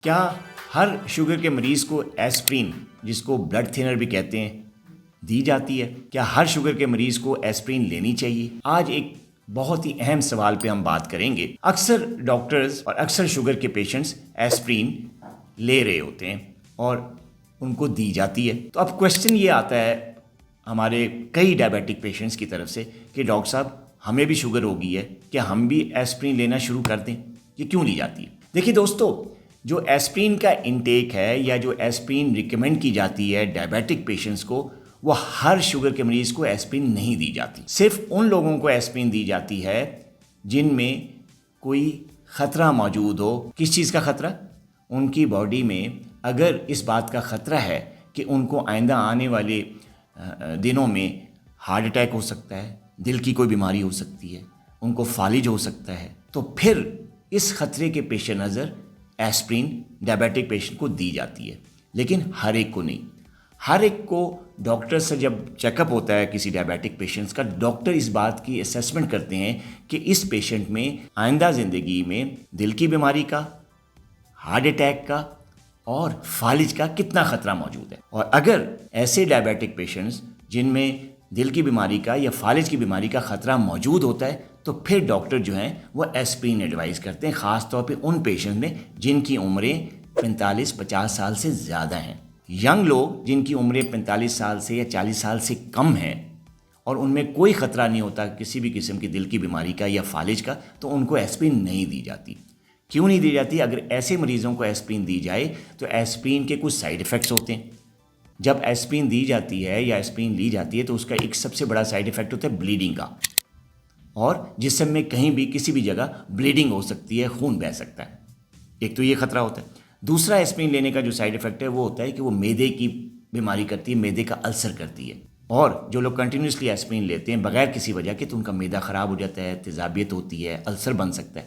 کیا ہر شوگر کے مریض کو ایسپرین، جس کو بلڈ تھنر بھی کہتے ہیں، دی جاتی ہے؟ کیا ہر شوگر کے مریض کو ایسپرین لینی چاہیے؟ آج ایک بہت ہی اہم سوال پہ ہم بات کریں گے۔ اکثر ڈاکٹرز اور اکثر شوگر کے پیشنٹس ایسپرین لے رہے ہوتے ہیں اور ان کو دی جاتی ہے۔ تو اب کویسچن یہ آتا ہے ہمارے کئی ڈائبیٹک پیشنٹس کی طرف سے کہ ڈاکٹر صاحب ہمیں بھی شوگر ہو گئی ہے، کیا ہم بھی ایسپرین لینا شروع کر دیں؟ یہ کیوں لی جاتی ہے؟ دیکھیے دوستو، جو ایسپرین کا انٹیک ہے یا جو ایسپرین ریکمینڈ کی جاتی ہے ڈائبیٹک پیشنٹس کو، وہ ہر شوگر کے مریض کو ایسپرین نہیں دی جاتی۔ صرف ان لوگوں کو ایسپرین دی جاتی ہے جن میں کوئی خطرہ موجود ہو۔ کس چیز کا خطرہ؟ ان کی باڈی میں اگر اس بات کا خطرہ ہے کہ ان کو آئندہ آنے والے دنوں میں ہارٹ اٹیک ہو سکتا ہے، دل کی کوئی بیماری ہو سکتی ہے، ان کو فالج ہو سکتا ہے، تو پھر اس خطرے کے پیش نظر ایسپرین ڈائبیٹک پیشنٹ کو دی جاتی ہے، لیکن ہر ایک کو نہیں۔ ہر ایک کو ڈاکٹر سے جب چیک اپ ہوتا ہے کسی ڈائبیٹک پیشنٹس کا، ڈاکٹر اس بات کی اسیسمنٹ کرتے ہیں کہ اس پیشنٹ میں آئندہ زندگی میں دل کی بیماری کا، ہارٹ اٹیک کا اور فالج کا کتنا خطرہ موجود ہے۔ اور اگر ایسے ڈائبیٹک پیشنٹس جن میں دل کی بیماری کا یا فالج کی بیماری کا خطرہ موجود ہوتا ہے، تو پھر ڈاکٹر جو ہیں وہ ایسپرین ایڈوائز کرتے ہیں، خاص طور پہ ان پیشنٹ میں جن کی عمریں 45-50 سال سے زیادہ ہیں۔ ینگ لوگ جن کی عمریں 45 سال سے یا 40 سال سے کم ہیں اور ان میں کوئی خطرہ نہیں ہوتا کسی بھی قسم کی دل کی بیماری کا یا فالج کا، تو ان کو ایسپرین نہیں دی جاتی۔ کیوں نہیں دی جاتی؟ اگر ایسے مریضوں کو ایسپرین دی جائے تو ایسپرین کے کچھ سائیڈ ایفیکٹس ہوتے ہیں۔ جب ایسپرین دی جاتی ہے یا ایسپرین لی جاتی ہے تو اس کا ایک سب سے بڑا سائیڈ ایفیکٹ ہوتا ہے بلیڈنگ کا، اور جسم میں کہیں بھی کسی بھی جگہ بلیڈنگ ہو سکتی ہے، خون بہہ سکتا ہے۔ ایک تو یہ خطرہ ہوتا ہے۔ دوسرا ایسپرین لینے کا جو سائیڈ ایفیکٹ ہے وہ ہوتا ہے کہ وہ معدے کی بیماری کرتی ہے، معدے کا السر کرتی ہے، اور جو لوگ کنٹینیوسلی ایسپرین لیتے ہیں بغیر کسی وجہ کے، تو ان کا معدہ خراب ہو جاتا ہے، تیزابیت ہوتی ہے، السر بن سکتا ہے۔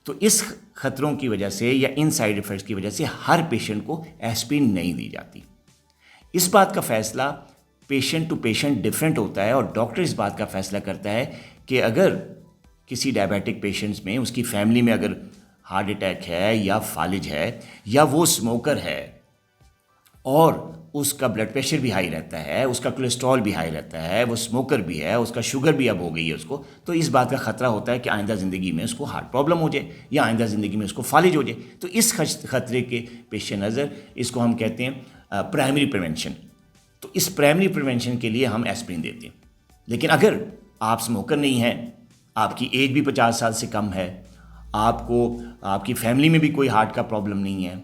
تو اس خطروں کی وجہ سے یا ان سائیڈ ایفیکٹس کی وجہ سے ہر پیشنٹ کو ایسپرین نہیں دی جاتی۔ اس بات کا فیصلہ پیشنٹ ٹو پیشنٹ ڈفرینٹ ہوتا ہے، اور ڈاکٹر اس بات کا فیصلہ کرتا ہے کہ اگر کسی ڈائبیٹک پیشنٹس میں، اس کی فیملی میں اگر ہارٹ اٹیک ہے یا فالج ہے یا وہ اسموکر ہے اور اس کا بلڈ پریشر بھی ہائی رہتا ہے، اس کا کولیسٹرول بھی ہائی رہتا ہے، وہ اسموکر بھی ہے، اس کا شوگر بھی اب ہو گئی ہے اس کو، تو اس بات کا خطرہ ہوتا ہے کہ آئندہ زندگی میں اس کو ہارٹ پرابلم ہو جائے یا آئندہ زندگی میں اس کو فالج ہو جائے۔ تو اس خطرے کے پیش نظر اس کو ہم کہتے ہیں پرائمری پریونشن۔ تو اس پرائمری پریونشن کے لیے ہم ایسپرین دیتے ہیں۔ لیکن اگر آپ اسموکر نہیں ہیں، آپ کی ایج بھی 50 سال سے کم ہے، آپ کی فیملی میں بھی کوئی ہارٹ کا پرابلم نہیں ہے،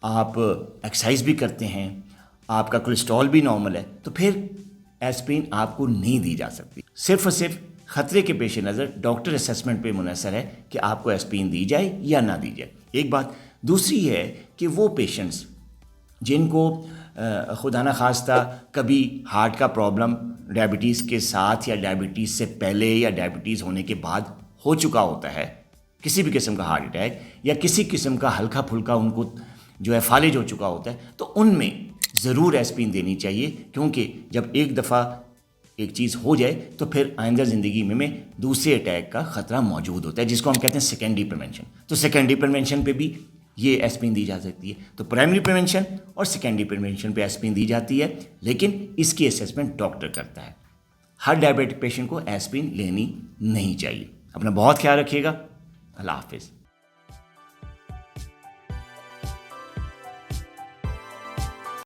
آپ ایکسرسائز بھی کرتے ہیں، آپ کا کولیسٹرول بھی نارمل ہے، تو پھر ایسپرین آپ کو نہیں دی جا سکتی۔ صرف اور صرف خطرے کے پیش نظر ڈاکٹر اسیسمنٹ پہ منحصر ہے کہ آپ کو ایسپرین دی جائے یا نہ دی جائے۔ ایک بات دوسری ہے کہ وہ پیشنٹس جن کو خدا نخواستہ کبھی ہارٹ کا پرابلم ڈائبٹیز کے ساتھ یا ڈائبٹیز سے پہلے یا ڈائبٹیز ہونے کے بعد ہو چکا ہوتا ہے، کسی بھی قسم کا ہارٹ اٹیک یا کسی قسم کا ہلکا پھلکا ان کو جو ہے فالج ہو چکا ہوتا ہے، تو ان میں ضرور ایسپرین دینی چاہیے، کیونکہ جب ایک دفعہ ایک چیز ہو جائے تو پھر آئندہ زندگی میں دوسرے اٹیک کا خطرہ موجود ہوتا ہے، جس کو ہم کہتے ہیں سیکنڈری پریونشن۔ تو سیکنڈری پریونشن پہ بھی یہ ایسپرین دی جا سکتی ہے۔ تو پرائمری پریونشن اور سیکنڈری پریونشن پہ ایسپرین دی جاتی ہے، لیکن اس کی اسیسمنٹ ڈاکٹر کرتا ہے۔ ہر ڈائبیٹک پیشنٹ کو ایسپرین لینی نہیں چاہیے۔ اپنا بہت خیال رکھیے گا۔ اللہ حافظ۔